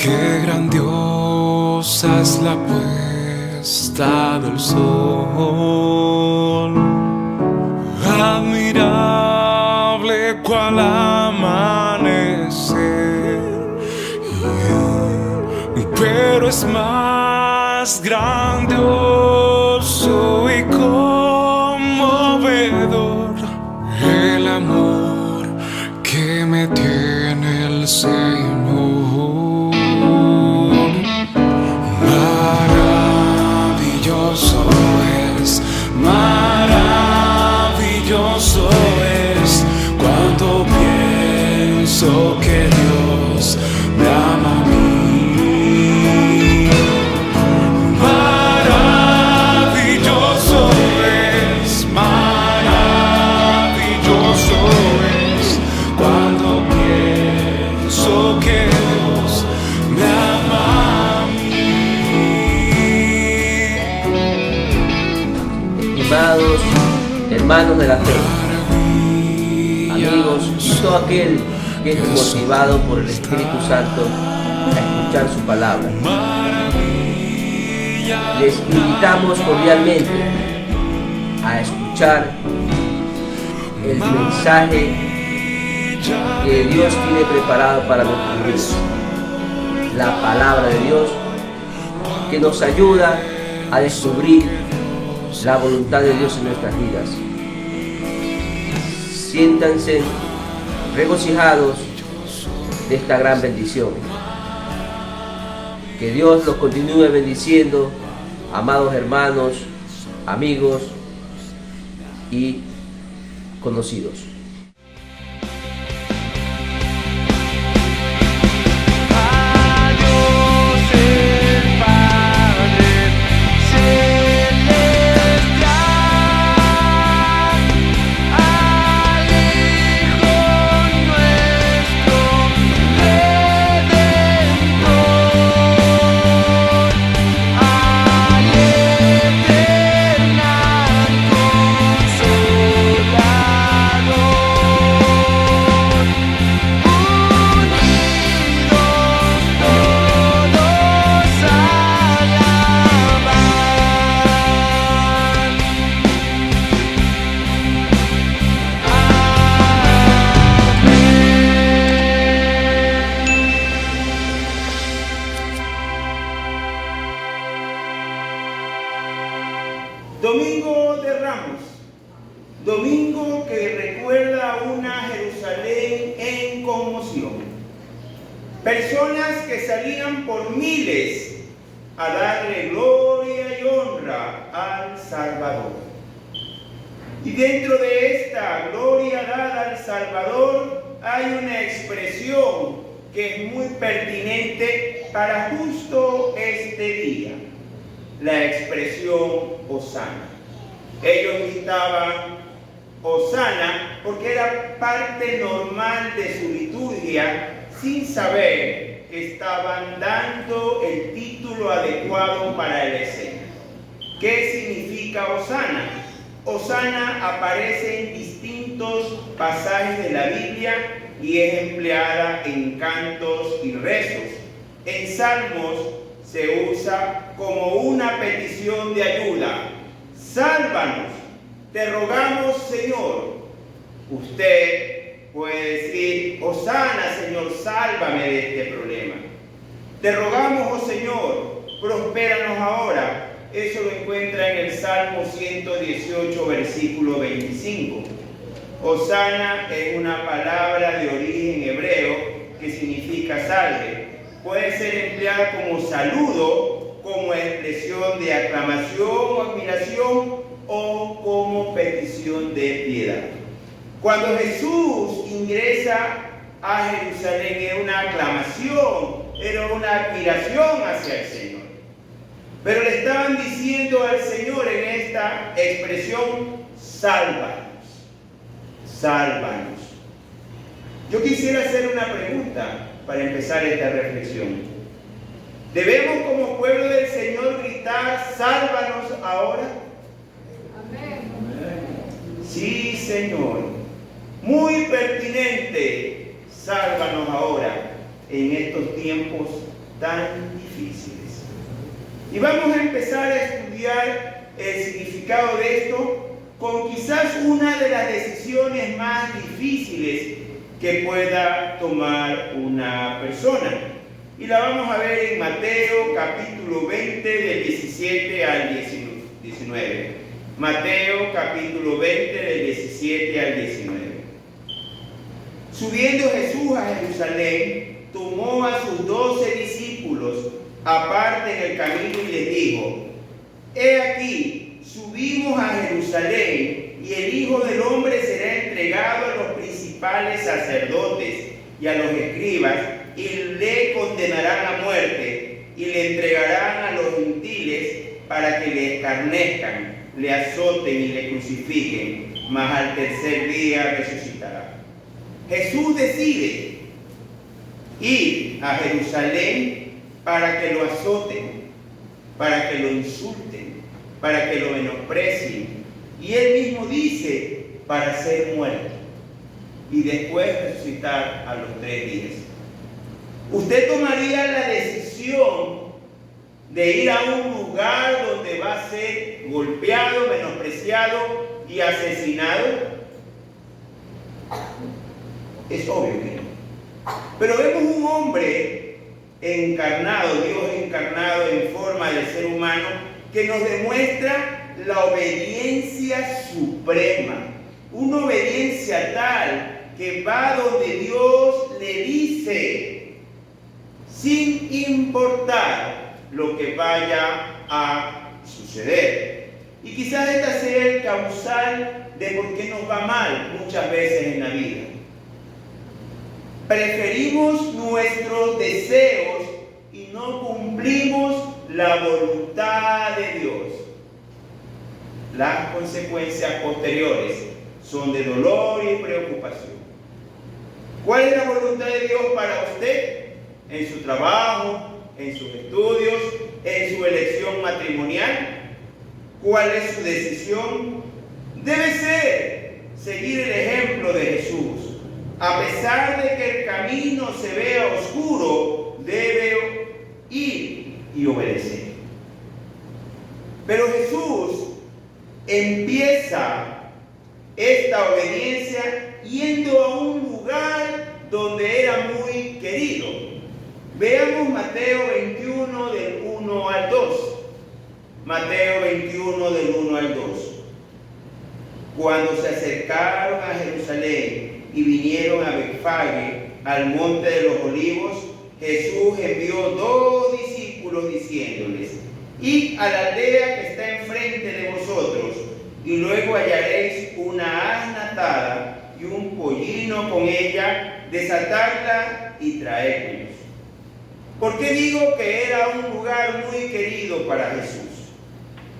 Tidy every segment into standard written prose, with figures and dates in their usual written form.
Qué grandiosa es la puesta del sol, admirable cual amanecer, pero es más grandioso y conmovedor el amor que me tiene el Señor. Maravilloso es cuando pienso que Dios me ama a mí. Maravilloso es cuando pienso que Dios me ama a mí. Amados hermanos de la fe, amigos y todo aquel que es motivado por el Espíritu Santo a escuchar su palabra, les invitamos cordialmente a escuchar el mensaje que Dios tiene preparado para nuestros vidas, la palabra de Dios que nos ayuda a descubrir la voluntad de Dios en nuestras vidas. Siéntanse regocijados de esta gran bendición. Que Dios los continúe bendiciendo, amados hermanos, amigos y conocidos. Domingo de Ramos, domingo que recuerda una Jerusalén en conmoción. Personas que salían por miles a darle gloria y honra al Salvador. Y dentro de esta gloria dada al Salvador hay una expresión que es muy pertinente para justo este día. La expresión Hosana. Ellos gritaban Hosana porque era parte normal de su liturgia, sin saber que estaban dando el título adecuado para la escena. ¿Qué significa Hosana? Hosana aparece en distintos pasajes de la Biblia y es empleada en cantos y rezos. En Salmos se usa como una petición de ayuda. Sálvanos, te rogamos, Señor. Usted puede decir, Hosana, Señor, sálvame de este problema. Te rogamos, oh Señor, prospéranos ahora. Eso lo encuentra en el Salmo 118, versículo 25. Hosana es una palabra de origen hebreo que significa salve. Puede ser empleada como saludo, como expresión de aclamación o admiración o como petición de piedad. Cuando Jesús ingresa a Jerusalén era una aclamación, era una admiración hacia el Señor. Pero le estaban diciendo al Señor en esta expresión, sálvanos, sálvanos. Yo quisiera hacer una pregunta para empezar esta reflexión. ¿Debemos como pueblo del Señor gritar, sálvanos ahora? Amén. Sí, Señor. Muy pertinente, sálvanos ahora, en estos tiempos tan difíciles. Y vamos a empezar a estudiar el significado de esto con quizás una de las decisiones más difíciles que pueda tomar una persona. Y la vamos a ver en Mateo capítulo 20 del 17 al 19. Mateo capítulo 20 del 17 al 19. Subiendo Jesús a Jerusalén, tomó a sus 12 discípulos aparte en el camino y les dijo: He aquí, subimos a Jerusalén, y el Hijo del Hombre será entregado a los principales sacerdotes y a los escribas, y le condenarán a muerte, y le entregarán a los gentiles para que le escarnezcan, le azoten y le crucifiquen, mas al tercer día resucitará. Jesús decide ir a Jerusalén para que lo azoten, para que lo insulten, para que lo menosprecien. Y él mismo dice, para ser muerto y después resucitar a los 3 días. Usted tomaría la decisión de ir a un lugar donde va a ser golpeado, menospreciado y asesinado. Es obvio que no. Pero vemos un hombre encarnado, Dios encarnado en forma de ser humano, que nos demuestra la obediencia suprema, una obediencia tal que va donde Dios le dice, sin importar lo que vaya a suceder. Y quizás esta sea el causal de por qué nos va mal muchas veces en la vida. Preferimos nuestros deseos y no cumplimos la voluntad de Dios. Las consecuencias posteriores son de dolor y preocupación. ¿Cuál es la voluntad de Dios para usted? En su trabajo, en sus estudios, en su elección matrimonial. ¿Cuál es su decisión? Debe ser seguir el ejemplo de Jesús. A pesar de que el camino se vea oscuro, debe ir y obedecer. Pero Jesús empieza esta obediencia yendo a un lugar donde era muy querido. Veamos Mateo 21 del 1 al 2. Mateo 21 del 1 al 2. Cuando se acercaron a Jerusalén y vinieron a Betfagé, al monte de los olivos, Jesús envió 2 discípulos diciéndoles: Id a la aldea que está enfrente de vosotros, y luego hallaréis una asna atada y un pollino con ella, desatadla y traédmelos. ¿Por qué digo que era un lugar muy querido para Jesús?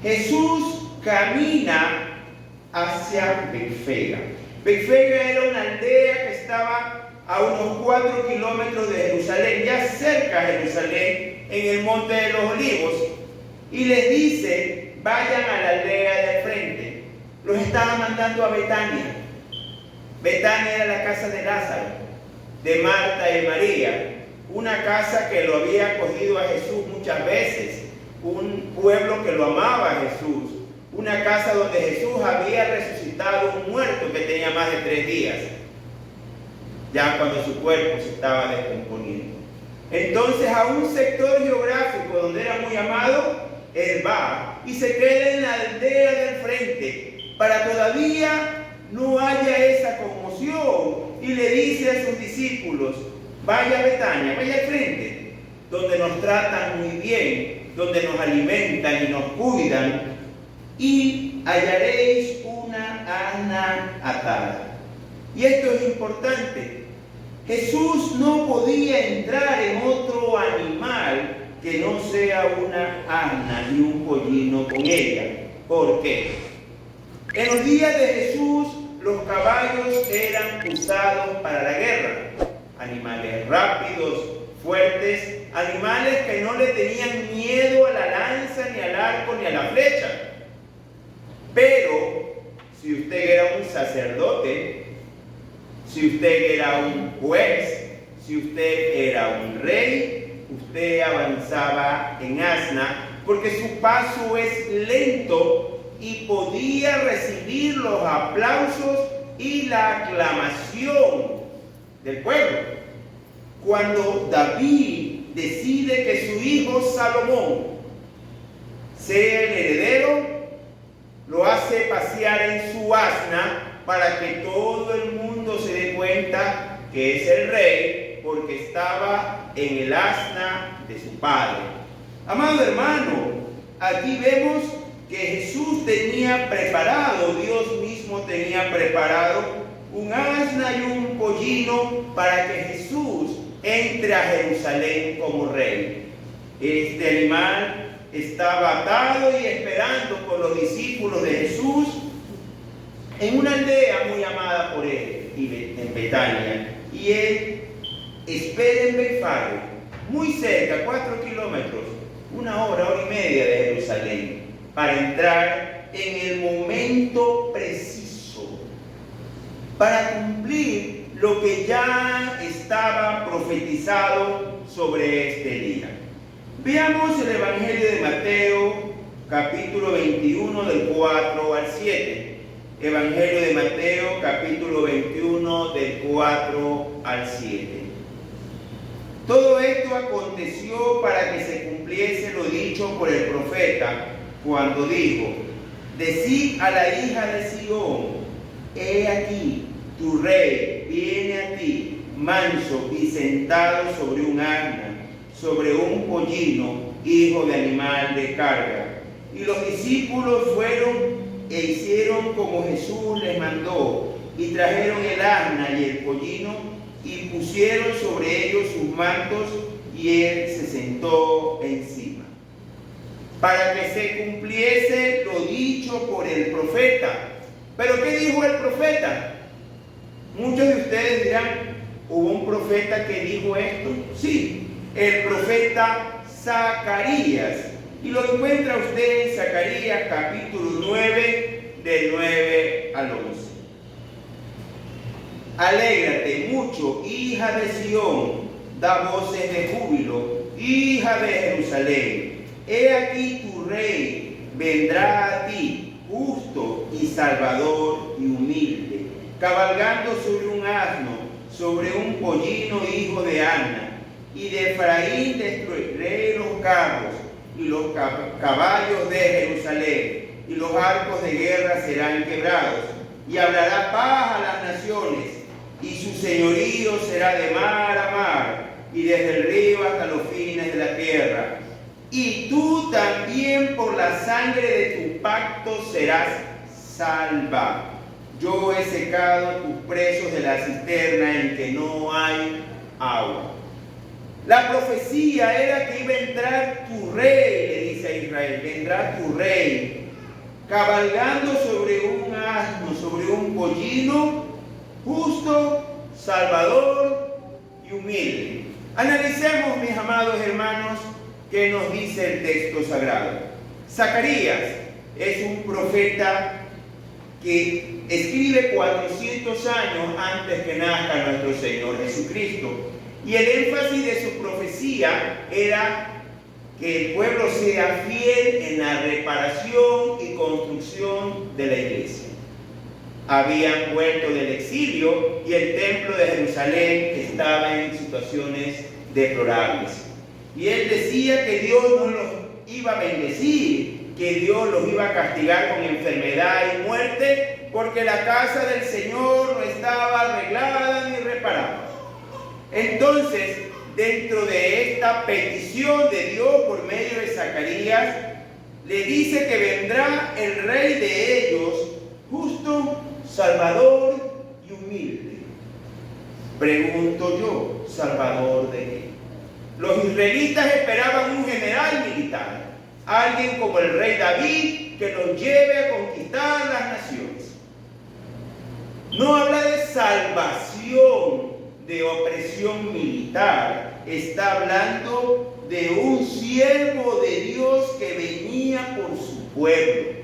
Jesús camina hacia Betfagé. Betfagé era una aldea que estaba a unos 4 kilómetros de Jerusalén, ya cerca de Jerusalén, en el monte de los olivos. Y les dice: vayan a la aldea del frente. Los estaba mandando a Betania. Betania era la casa de Lázaro, de Marta y María, una casa que lo había acogido a Jesús muchas veces, un pueblo que lo amaba a Jesús, una casa donde Jesús había resucitado un muerto que tenía más de 3 días, ya cuando su cuerpo se estaba descomponiendo. Entonces, a un sector geográfico donde era muy amado, él va y se queda en la aldea del frente para todavía no haya esa conmoción, y le dice a sus discípulos: vaya a Betania, vaya al frente, donde nos tratan muy bien, donde nos alimentan y nos cuidan, y hallaréis una asna atada. Y esto es importante. Jesús no podía entrar en otro animal que no sea una asna y un pollino con ella. ¿Por qué? En los días de Jesús, los caballos eran usados para la guerra. Animales rápidos, fuertes, animales que no le tenían miedo a la lanza, ni al arco, ni a la flecha. Pero, si usted era un sacerdote, si usted era un juez, si usted era un rey, usted avanzaba en asna, porque su paso es lento y podía recibir los aplausos y la aclamación del pueblo. Cuando David decide que su hijo Salomón sea el heredero, lo hace pasear en su asna para que todo el mundo se dé cuenta que es el rey, porque estaba en el asna de su padre. Amado hermano, aquí vemos que Jesús tenía preparado, Dios mismo tenía preparado un asna y un pollino para que Jesús entre a Jerusalén como rey. Este animal estaba atado y esperando por los discípulos de Jesús en una aldea muy amada por él, en Betania. Y él espera en Betfage, muy cerca, 4 kilómetros, 1 hora, 1 hora y media de Jerusalén, para entrar en el momento preciso, para cumplir lo que ya estaba profetizado sobre este día. Veamos el Evangelio de Mateo, capítulo 21, del 4 al 7. Evangelio de Mateo, capítulo 21, del 4 al 7. Todo esto aconteció para que se cumpliese lo dicho por el profeta, cuando dijo: decid a la hija de Sión, he aquí, tu rey viene a ti, manso y sentado sobre un asna, sobre un pollino, hijo de animal de carga. Y los discípulos fueron e hicieron como Jesús les mandó, y trajeron el asna y el pollino, y pusieron sobre ellos sus mantos, y él se sentó encima. Para que se cumpliese lo dicho por el profeta. ¿Pero qué dijo el profeta? Muchos de ustedes dirán: ¿hubo un profeta que dijo esto? Sí, el profeta Zacarías. Y lo encuentra usted en Zacarías capítulo 9, del 9 al 11. Alégrate mucho, hija de Sión, da voces de júbilo, hija de Jerusalén. He aquí tu rey vendrá a ti, justo y salvador y humilde, cabalgando sobre un asno, sobre un pollino, hijo de Ana. Y de Efraín destruiré los carros y los caballos de Jerusalén, y los arcos de guerra serán quebrados, y hablará paz a las naciones, y su señorío será de mar a mar, y desde el río hasta los fines de la tierra. Y tú también por la sangre de tu pacto serás salva. Yo he secado tus presos de la cisterna en que no hay agua. La profecía era que iba a entrar tu rey, le dice a Israel, vendrá tu rey, cabalgando sobre un asno, sobre un pollino, justo, salvador y humilde. Analicemos, mis amados hermanos, qué nos dice el texto sagrado. Zacarías es un profeta que escribe 400 años antes que nazca nuestro Señor Jesucristo. Y el énfasis de su profecía era que el pueblo sea fiel en la reparación y construcción de la iglesia. Habían vuelto del exilio y el templo de Jerusalén estaba en situaciones deplorables. Y él decía que Dios no los iba a bendecir, que Dios los iba a castigar con enfermedad y muerte, porque la casa del Señor no estaba arreglada ni reparada. Entonces, dentro de esta petición de Dios por medio de Zacarías, le dice que vendrá el rey de ellos, justo, salvador y humilde. Pregunto yo, ¿salvador de qué? Los israelitas esperaban un general militar, alguien como el rey David, que los lleve a conquistar las naciones. No habla de salvación, de opresión militar, está hablando de un siervo de Dios que venía por su pueblo.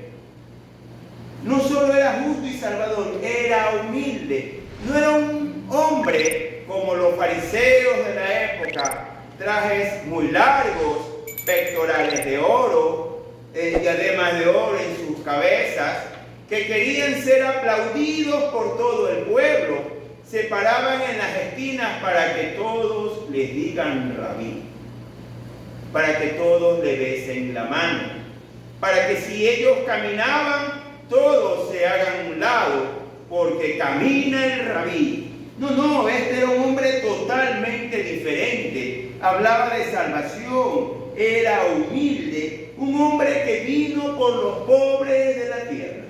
No solo era justo y salvador, era humilde. No era un hombre como los fariseos de la época, trajes muy largos, pectorales de oro, diademas de oro en sus cabezas, que querían ser aplaudidos por todo el pueblo. Se paraban en las esquinas para que todos les digan rabí, para que todos le besen la mano, para que si ellos caminaban, todos se hagan un lado, porque camina el rabí. No, este era un hombre totalmente diferente. Hablaba de salvación, era humilde, un hombre que vino por los pobres de la tierra.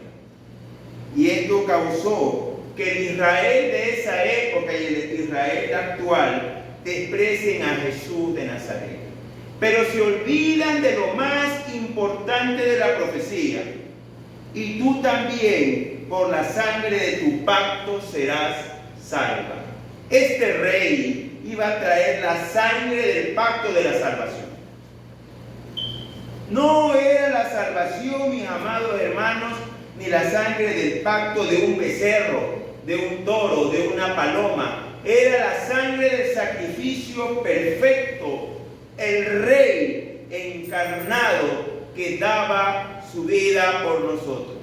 Y esto causó que el Israel de esa época y el Israel actual desprecien a Jesús de Nazaret. Pero se olvidan de lo más importante de la profecía. Y tú también, por la sangre de tu pacto, serás salva. Este rey iba a traer la sangre del pacto de la salvación. No era la salvación, mis amados hermanos, ni la sangre del pacto de un becerro, de un toro, de una paloma. Era la sangre del sacrificio perfecto, el rey encarnado que daba su vida por nosotros.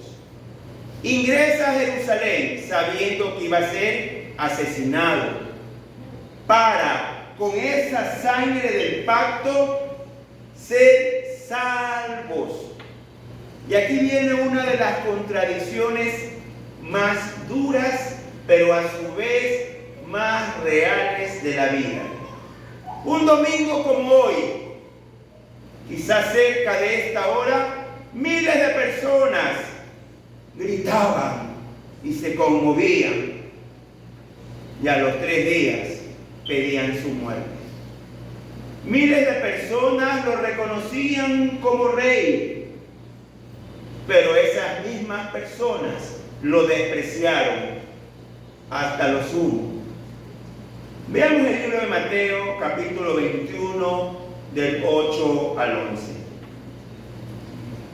Ingresa a Jerusalén sabiendo que iba a ser asesinado, para con esa sangre del pacto ser salvos. Y aquí viene una de las contradicciones más duras, pero a su vez más reales de la vida. Un domingo como hoy, quizás cerca de esta hora, miles de personas gritaban y se conmovían, y a los 3 días pedían su muerte. Miles de personas lo reconocían como rey, pero esas mismas personas lo despreciaron hasta lo sumo. Veamos el libro de Mateo, capítulo 21, del 8 al 11.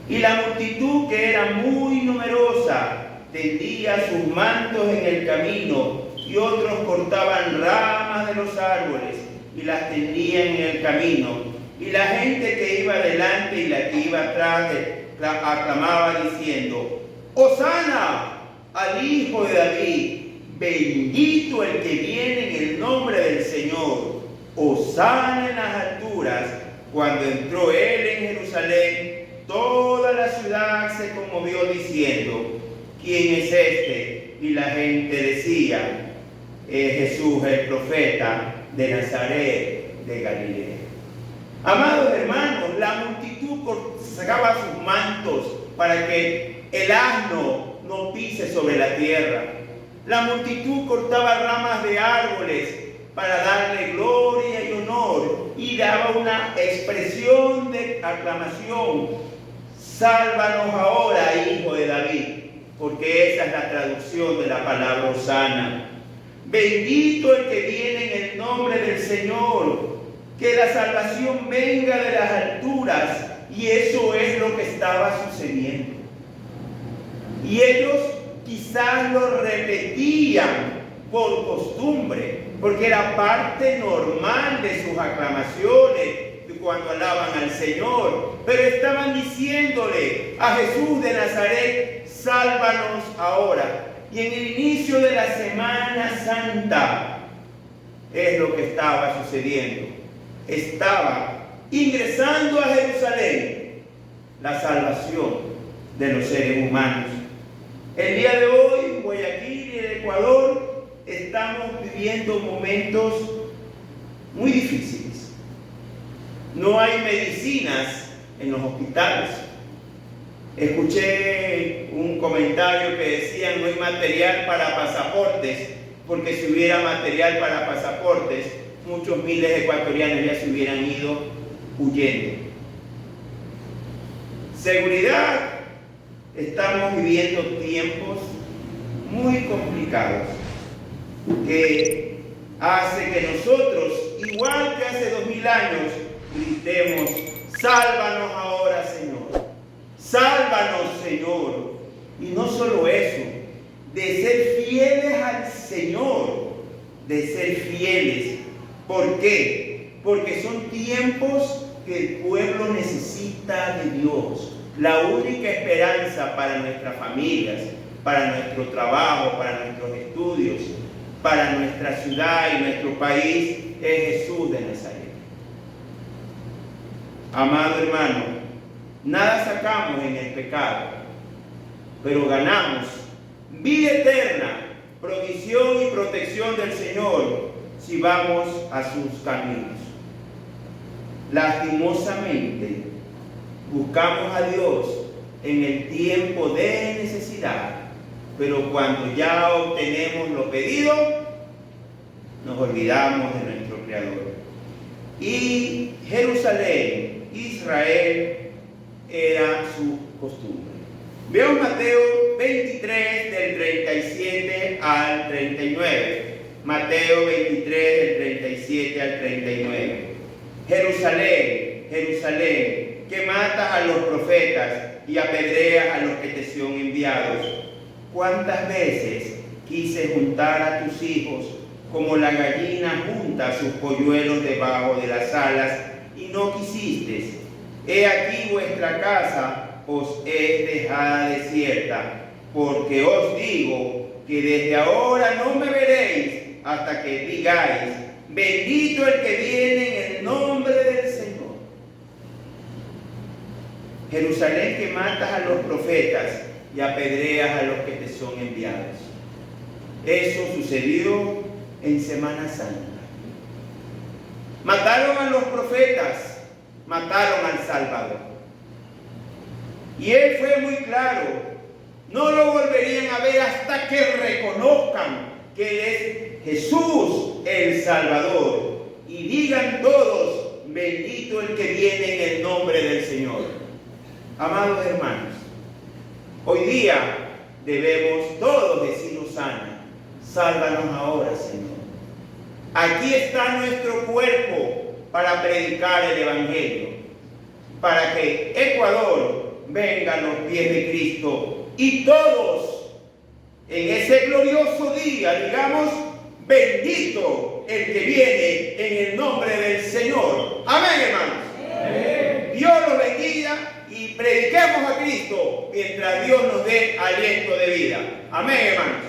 Y la multitud, que era muy numerosa, tendía sus mantos en el camino, y otros cortaban ramas de los árboles y las tendían en el camino. Y la gente que iba delante y la que iba atrás aclamaba diciendo: ¡Hosana al Hijo de David! Bendito el que viene en el nombre del Señor. Hosana en las alturas. Cuando entró él en Jerusalén, toda la ciudad se conmovió diciendo: ¿quién es este? Y la gente decía: Jesús, el profeta de Nazaret de Galilea. Amados hermanos, la multitud sacaba sus mantos para que el asno no pise sobre la tierra. La multitud cortaba ramas de árboles para darle gloria y honor, y daba una expresión de aclamación: sálvanos ahora, Hijo de David, porque esa es la traducción de la palabra hosana. Bendito el que viene en el nombre del Señor, que la salvación venga de las alturas. Y eso es lo que estaba sucediendo. Y ellos quizás lo repetían por costumbre, porque era parte normal de sus aclamaciones cuando alaban al Señor. Pero estaban diciéndole a Jesús de Nazaret: sálvanos ahora. Y en el inicio de la Semana Santa es lo que estaba sucediendo. Estaba ingresando a Jerusalén la salvación de los seres humanos. El día de hoy, en Guayaquil y en Ecuador, estamos viviendo momentos muy difíciles. No hay medicinas en los hospitales. Escuché un comentario que decía: no hay material para pasaportes, porque si hubiera material para pasaportes, muchos miles de ecuatorianos ya se hubieran ido huyendo. Seguridad. Estamos viviendo tiempos muy complicados que hace que nosotros, igual que hace 2000 años, gritemos: sálvanos ahora, Señor. Sálvanos, Señor. Y no solo eso, de ser fieles al Señor, de ser fieles. ¿Por qué? porque son tiempos que el pueblo necesita de Dios. La única esperanza para nuestras familias, para nuestro trabajo, para nuestros estudios, para nuestra ciudad y nuestro país es Jesús de Nazaret. Amado hermano, nada sacamos en el pecado, pero ganamos vida eterna, provisión y protección del Señor si vamos a sus caminos. Lastimosamente, buscamos a Dios en el tiempo de necesidad, pero cuando ya obtenemos lo pedido, nos olvidamos de nuestro Creador. Y Jerusalén, Israel, era su costumbre. Veamos Mateo 23 del 37 al 39. Mateo 23 del 37 al 39. Jerusalén, Jerusalén, que matas a los profetas y apedreas a los que te son enviados. ¿Cuántas veces quise juntar a tus hijos como la gallina junta sus polluelos debajo de las alas y no quisiste? He aquí vuestra casa os es dejada desierta, porque os digo que desde ahora no me veréis hasta que digáis, bendito el que viene en el nombre del Señor. Jerusalén, que matas a los profetas y apedreas a los que te son enviados. Eso sucedió en Semana Santa. Mataron a los profetas, mataron al Salvador. Y él fue muy claro, no lo volverían a ver hasta que reconozcan que él es Jesús el Salvador y digan todos, bendito el que viene en el nombre del Señor. Amados hermanos, hoy día debemos todos decir Hosana, sálvanos ahora, Señor. Aquí está nuestro cuerpo para predicar el Evangelio, para que Ecuador venga a los pies de Cristo y todos en ese glorioso día digamos, bendito el que viene en el nombre del Señor. Amén, hermanos. Amén. Dios los bendiga y prediquemos a Cristo mientras Dios nos dé aliento de vida. Amén, hermanos.